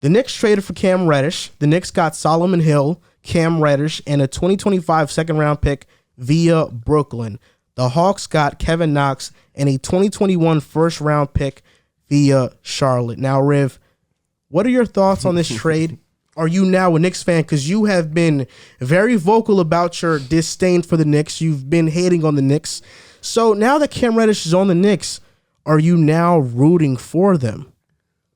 The Knicks traded for Cam Reddish. The Knicks got Solomon Hill, Cam Reddish, and a 2025 second-round pick via Brooklyn. The Hawks got Kevin Knox and a 2021 first-round pick via Charlotte. Now, Riv, what are your thoughts on this trade? Are you now a Knicks fan? Because you have been very vocal about your disdain for the Knicks. You've been hating on the Knicks. So now that Cam Reddish is on the Knicks, are you now rooting for them?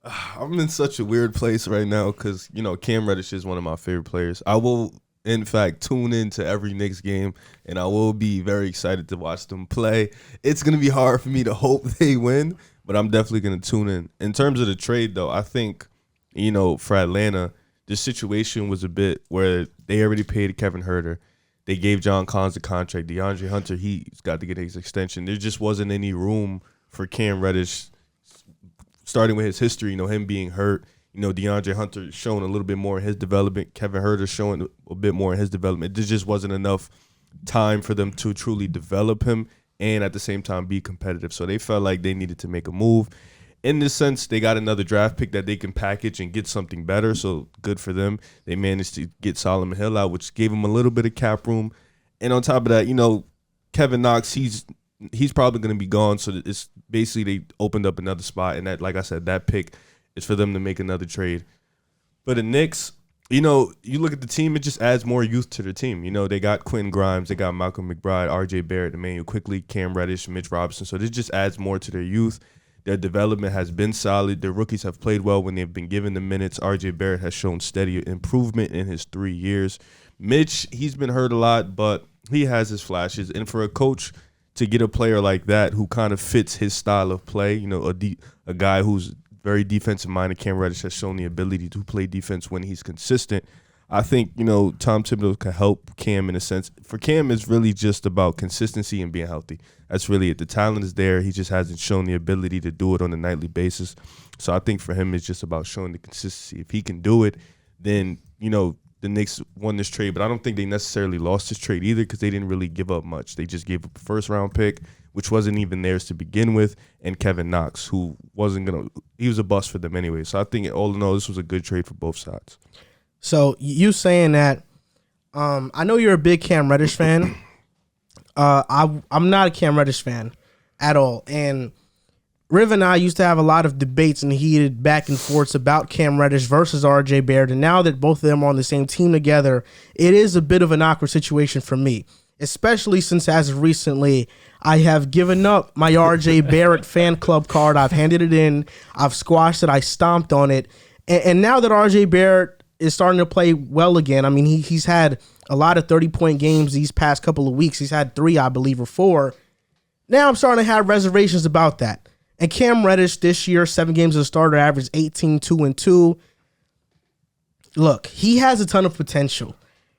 I'm in such a weird place right now because, Cam Reddish is one of my favorite players. I will, in fact, tune into every Knicks game, and I will be very excited to watch them play. It's going to be hard for me to hope they win, but I'm definitely going to tune in. In terms of the trade, though, I think, for Atlanta, the situation was a bit where they already paid Kevin Huerter. They gave John Collins the contract. DeAndre Hunter, he's got to get his extension. There just wasn't any room for Cam Reddish, starting with his history, him being hurt. DeAndre Hunter showing a little bit more in his development. Kevin Huerter showing a bit more in his development. There just wasn't enough time for them to truly develop him and at the same time be competitive. So they felt like they needed to make a move. In this sense, they got another draft pick that they can package and get something better, so good for them. They managed to get Solomon Hill out, which gave them a little bit of cap room. And on top of that, Kevin Knox, he's probably going to be gone, so it's basically they opened up another spot. And that, like I said, that pick is for them to make another trade. But the Knicks, you look at the team, it just adds more youth to the team. They got Quentin Grimes, they got Malcolm McBride, R.J. Barrett, Emmanuel Quickly, Cam Reddish, Mitch Robinson. So this just adds more to their youth. Their development has been solid. Their rookies have played well when they've been given the minutes. R.J. Barrett has shown steady improvement in his 3 years. Mitch, he's been hurt a lot, but he has his flashes. And for a coach to get a player like that who kind of fits his style of play, a guy who's very defensive-minded, Cam Reddish has shown the ability to play defense when he's consistent. I think, Tom Thibodeau can help Cam in a sense. For Cam, it's really just about consistency and being healthy. That's really it. The talent is there. He just hasn't shown the ability to do it on a nightly basis. So I think for him, it's just about showing the consistency. If he can do it, then, the Knicks won this trade. But I don't think they necessarily lost this trade either because they didn't really give up much. They just gave up a first-round pick, which wasn't even theirs to begin with, and Kevin Knox, who he was a bust for them anyway. So I think all in all, this was a good trade for both sides. So you saying that, I know you're a big Cam Reddish fan. I'm not a Cam Reddish fan at all. And Riv and I used to have a lot of debates and heated back and forths about Cam Reddish versus R.J. Barrett. And now that both of them are on the same team together, it is a bit of an awkward situation for me, especially since as of recently, I have given up my R.J. Barrett fan club card. I've handed it in. I've squashed it. I stomped on it. And now that R.J. Barrett is starting to play well again. I mean, he's had a lot of 30-point games these past couple of weeks. He's had 3, I believe, or 4. Now I'm starting to have reservations about that. And Cam Reddish this year, 7 games as a starter, averaged 18, 2 and 2. Look, he has a ton of potential,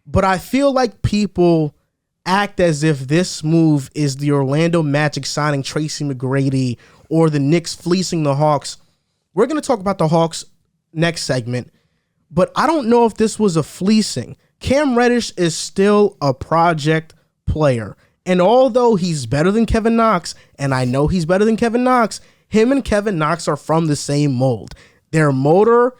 but I feel like people act as if this move is the Orlando Magic signing Tracy McGrady or the Knicks fleecing the Hawks. We're going to talk about the Hawks next segment. But I don't know if this was a fleecing. Cam Reddish is still a project player. And although he's better than Kevin Knox, and I know he's better than Kevin Knox, him and Kevin Knox are from the same mold. Their motor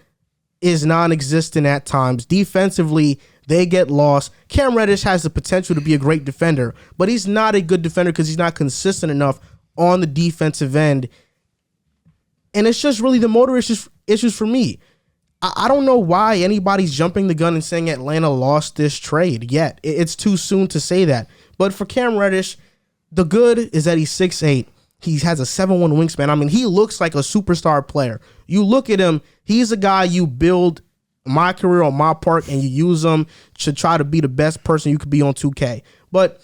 is non-existent at times. Defensively, they get lost. Cam Reddish has the potential to be a great defender, but he's not a good defender because he's not consistent enough on the defensive end. And it's just really the motor issues for me. I don't know why anybody's jumping the gun and saying Atlanta lost this trade yet. It's too soon to say that. But for Cam Reddish, the good is that he's 6'8". He has a 7'1" wingspan. I mean, he looks like a superstar player. You look at him, he's a guy you build my career on my part and you use him to try to be the best person you could be on 2K. But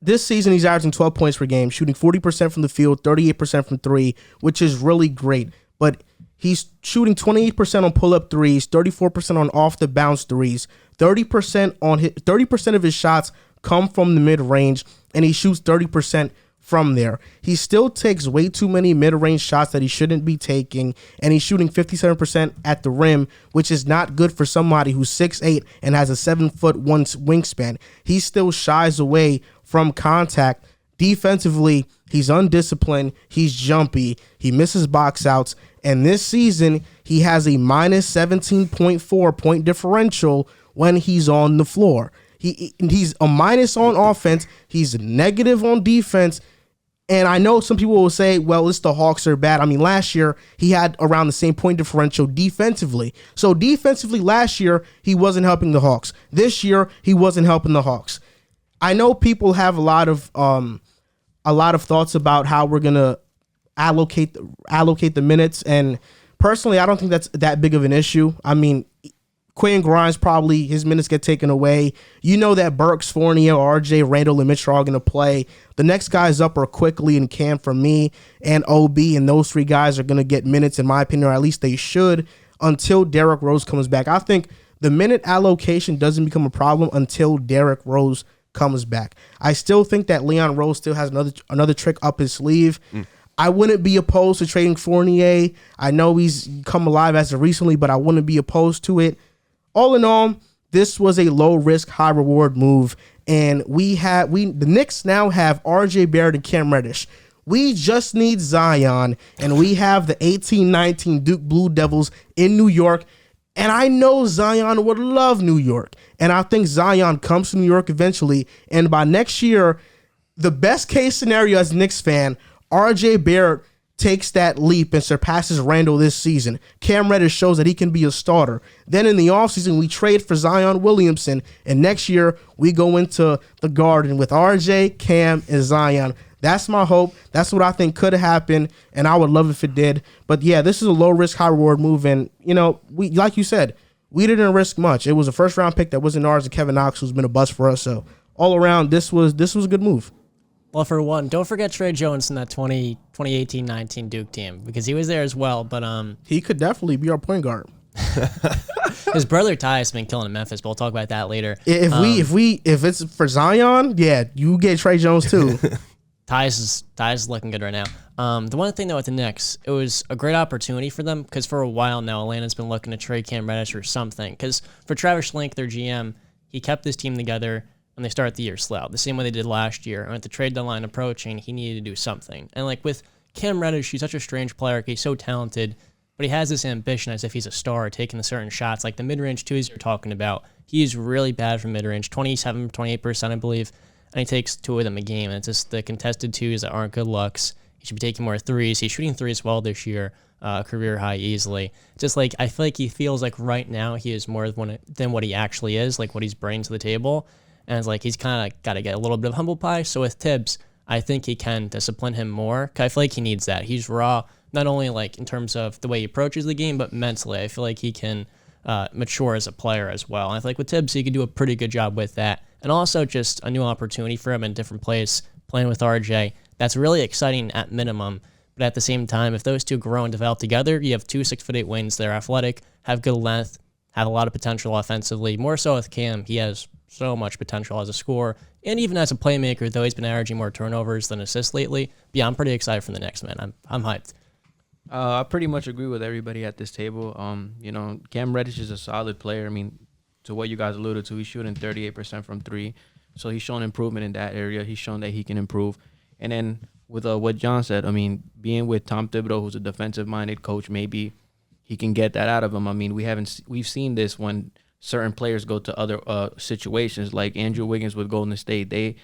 this season, he's averaging 12 points per game, shooting 40% from the field, 38% from 3, which is really great. But he's shooting 28% on pull-up threes, 34% on off-the-bounce threes, 30% of his shots come from the mid-range, and he shoots 30% from there. He still takes way too many mid-range shots that he shouldn't be taking, and he's shooting 57% at the rim, which is not good for somebody who's 6'8" and has a 7'1" wingspan. He still shies away from contact. Defensively, he's undisciplined, he's jumpy, he misses box outs, and this season, he has a minus 17.4 point differential when he's on the floor. He's a minus on offense. He's negative on defense. And I know some people will say, well, it's the Hawks are bad. I mean, last year he had around the same point differential defensively. So defensively last year, he wasn't helping the Hawks. This year, he wasn't helping the Hawks. I know people have a lot of thoughts about how we're gonna allocate the minutes, and personally, I don't think that's that big of an issue. I mean, Quentin Grimes, probably his minutes get taken away. You know that Burks, Fournier, RJ, Randall, and Mitchell are going to play. The next guys up are Quickly and Cam for me, and OB, and those three guys are going to get minutes, in my opinion, or at least they should, until Derrick Rose comes back. I think the minute allocation doesn't become a problem until Derrick Rose comes back. I still think that Leon Rose still has another trick up his sleeve. I wouldn't be opposed to trading Fournier. I know he's come alive as of recently, but I wouldn't be opposed to it. All in all, this was a low risk, high reward move, and the Knicks now have RJ Barrett and Cam Reddish. We just need Zion, and we have the 18-19 Duke Blue Devils in New York. And I know Zion would love New York, and I think Zion comes to New York eventually. And by next year, the best case scenario as a Knicks fan, RJ Barrett takes that leap and surpasses Randall this season. Cam Reddish shows that he can be a starter. Then in the offseason, we trade for Zion Williamson, and next year we go into the Garden with RJ, Cam, and Zion. That's my hope. That's what I think could have happened, and I would love if it did. But yeah, this is a low-risk, high-reward move, and we, like you said, we didn't risk much. It was a first-round pick that wasn't ours, and Kevin Knox, who's been a bust for us. So all around, this was a good move. Well, for one, don't forget Trey Jones in that 2018-19 Duke team, because he was there as well. But he could definitely be our point guard. His brother Tyus has been killing in Memphis, but we'll talk about that later. If it's for Zion, yeah, you get Trey Jones too. Tyus is looking good right now. The one thing though with the Knicks, it was a great opportunity for them, because for a while now Atlanta's been looking to trade Cam Reddish or something. Because for Travis Schlenk, their GM, he kept this team together. And they start the year slow, the same way they did last year. And with the trade deadline approaching, he needed to do something. And like with Cam Reddish, he's such a strange player. He's so talented, but he has this ambition as if he's a star, taking the certain shots. Like the mid-range twos you're talking about, he's really bad from mid-range, 27, 28%, I believe. And he takes 2 of them a game. And it's just the contested twos that aren't good looks. He should be taking more threes. He's shooting threes well this year, career high easily. Just like I feel like he feels like right now he is more than what he actually is, like what he's bringing to the table. And it's like he's kind of got to get a little bit of humble pie. So with Tibbs, I think he can discipline him more. Cause I feel like he needs that. He's raw, not only like in terms of the way he approaches the game, but mentally. I feel like he can mature as a player as well. And I feel like with Tibbs, he could do a pretty good job with that. And also just a new opportunity for him in a different place, playing with RJ. That's really exciting at minimum. But at the same time, if those two grow and develop together, you have 2 6'8" wings. They're athletic, have good length, have a lot of potential offensively. More so with Cam, he has so much potential as a scorer and even as a playmaker, though he's been averaging more turnovers than assists lately. But yeah, I'm pretty excited for the next man. I'm hyped. I pretty much agree with everybody at this table. Cam Reddish is a solid player. I mean, to what you guys alluded to, he's shooting 38% from 3. So he's shown improvement in that area. He's shown that he can improve. And then with what John said, I mean, being with Tom Thibodeau, who's a defensive-minded coach, maybe he can get that out of him. I mean, we've seen this when certain players go to other situations, like Andrew Wiggins with Golden State. They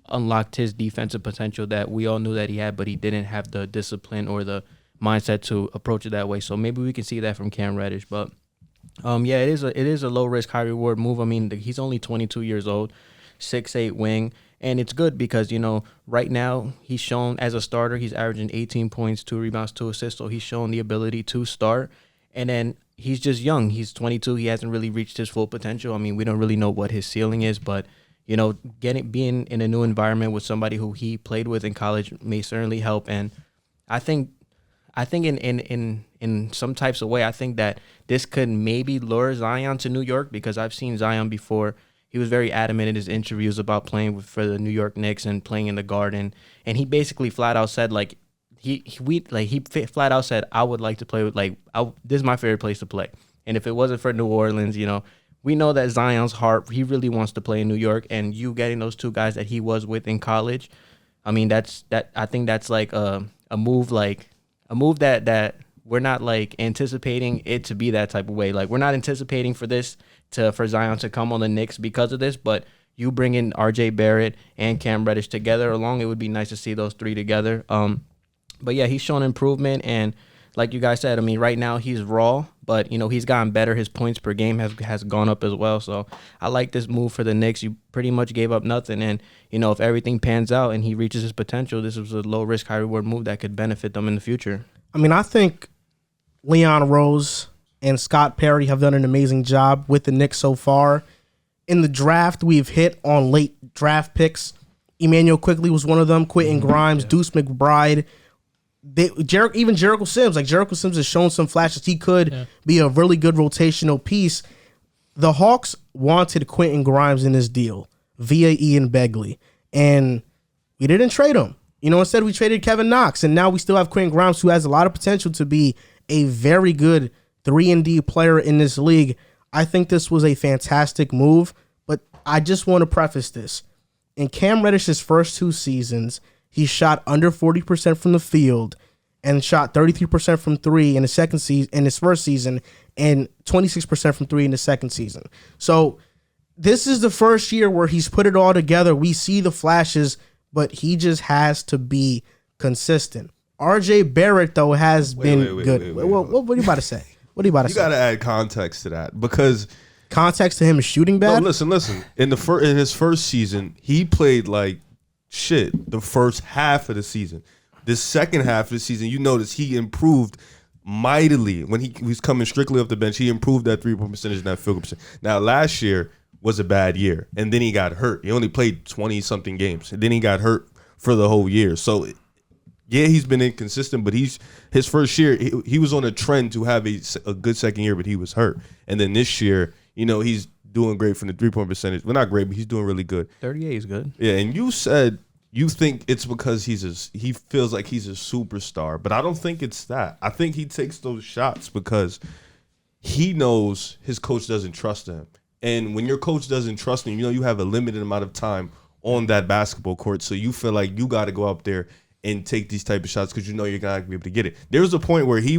unlocked his defensive potential that we all knew that he had, but he didn't have the discipline or the mindset to approach it that way. So maybe we can see that from Cam Reddish. But it is a low risk, high reward move. I mean, he's only 22 years old, 6'8" wing, and it's good because right now he's shown as a starter, he's averaging 18 points, 2 rebounds, 2 assists. So he's shown the ability to start, and then he's just young. He's 22. He hasn't really reached his full potential. I mean, we don't really know what his ceiling is, but being in a new environment with somebody who he played with in college may certainly help. And I think in some types of way, I think that this could maybe lure Zion to New York, because I've seen Zion before. He was very adamant in his interviews about playing for the New York Knicks and playing in the Garden, and he basically flat out said he flat out said, I would like to play with this is my favorite place to play. And if it wasn't for New Orleans, we know that Zion's heart, he really wants to play in New York, and you getting those 2 guys that he was with in college, I mean, I think that's like a move that we're not like anticipating it to be that type of way. Like we're not anticipating for Zion to come on the Knicks because of this, but you bring in RJ Barrett and Cam Reddish together along, it would be nice to see those three together. But yeah, he's shown improvement, and like you guys said, I mean, right now he's raw, but he's gotten better. His points per game has gone up as well. So I like this move for the Knicks. You pretty much gave up nothing, and if everything pans out and he reaches his potential, this was a low risk, high reward move that could benefit them in the future. I mean, I think Leon Rose and Scott Perry have done an amazing job with the Knicks so far. In the draft, we've hit on late draft picks. Emmanuel Quickley was one of them. Quentin Grimes, Deuce McBride. Even Jericho Sims. Like, Jericho Sims has shown some flashes. He could be a really good rotational piece. The Hawks wanted Quentin Grimes in this deal via Ian Begley, and we didn't trade him. Instead we traded Kevin Knox, and now we still have Quentin Grimes, who has a lot of potential to be a very good 3-and-D player in this league. I think this was a fantastic move, but I just want to preface this. In Cam Reddish's first 2 seasons, he shot under 40% from the field and shot 33% from 3 in his first season, and 26% from 3 in the second season. So this is the first year where he's put it all together. We see the flashes, but he just has to be consistent. RJ Barrett, though, has been good. What are you about to say? What are you about to say? You got to add context to that, because context to him is shooting bad. No, listen. In his first season, he played like shit the first half of the season. The second half of the season, you notice he improved mightily. When he was coming strictly off the bench, he improved that 3-point percentage and that field goal percentage. Now, last year was a bad year, and then he got hurt. He only played 20-something games, and then he got hurt for the whole year. So yeah, he's been inconsistent, but his first year, he was on a trend to have a good second year, but he was hurt. And then this year, he's doing great from the 3-point percentage. Well, not great, but he's doing really good. 38 is good. Yeah, and you said you think it's because he feels like he's a superstar, but I don't think it's that. I think he takes those shots because he knows his coach doesn't trust him. And when your coach doesn't trust him, you have a limited amount of time on that basketball court, so you feel like you got to go up there and take these type of shots because you're not going to be able to get it. There was a point where he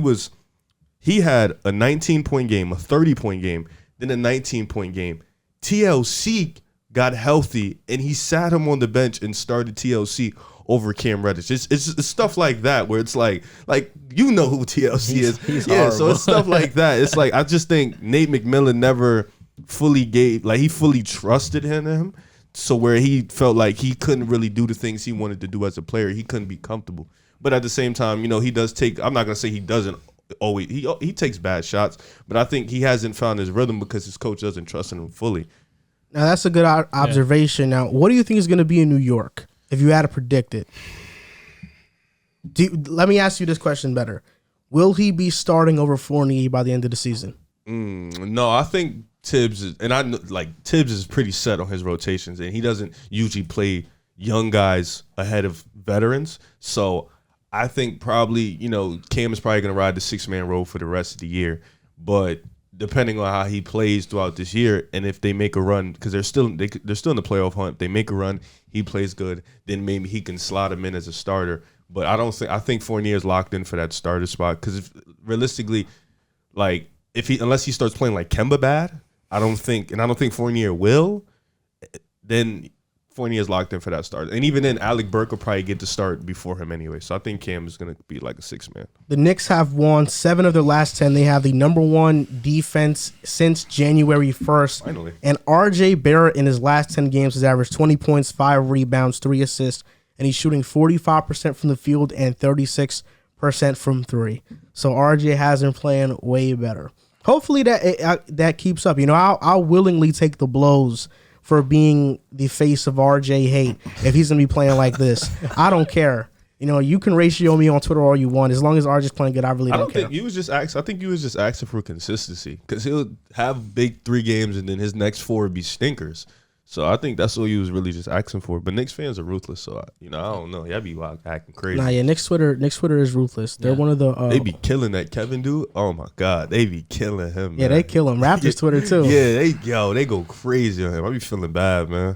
had a 19-point game, a 30-point game, then a 19-point game. TLC got healthy, and he sat him on the bench and started TLC over Cam Reddish. It's stuff like that where it's like who TLC is. He's yeah, horrible. so it's stuff like that. It's like I just think Nate McMillan never fully he fully trusted him. So where he felt like he couldn't really do the things he wanted to do as a player, he couldn't be comfortable. But at the same time, he does take. I'm not gonna say he doesn't always. He takes bad shots, but I think he hasn't found his rhythm because his coach doesn't trust him fully. Now that's a good observation. Now, what do you think is going to be in New York if you had to predict it? Let me ask you this question better: will he be starting over Fournier by the end of the season? No, I think Tibbs is pretty set on his rotations, and he doesn't usually play young guys ahead of veterans. So I think probably Cam is probably going to ride the 6-man role for the rest of the year. But depending on how he plays throughout this year, and if they make a run, because they're still in the playoff hunt, if they make a run, he plays good, then maybe he can slot him in as a starter. But I think Fournier is locked in for that starter spot because realistically, unless he starts playing like Kemba bad. I don't think Fournier will. Then Fournier is locked in for that start. And even then, Alec Burke will probably get to start before him anyway. So I think Cam is going to be like a 6-man. The Knicks have won 7 of their last 10. They have the number 1 defense since January 1st. Finally. And RJ Barrett in his last 10 games has averaged 20 points, 5 rebounds, 3 assists, and he's shooting 45% from the field and 36% from 3. So RJ has been playing way better. Hopefully that keeps up. I'll willingly take the blows for being the face of RJ hate if he's gonna be playing like this. I don't care. You can ratio me on Twitter all you want. As long as RJ's playing good, I really don't care. I think you was just asking for consistency because he'll have big 3 games and then his next 4 would be stinkers. So I think that's what you was really just asking for. But Knicks fans are ruthless, so I don't know. Y'all be acting crazy. Nah, yeah, Knicks Twitter is ruthless. They're one of the. They be killing that Kevin dude. Oh my God, they be killing him. Yeah, man. they kill him. Raptors Twitter too. Yeah, they go crazy on him. I be feeling bad, man.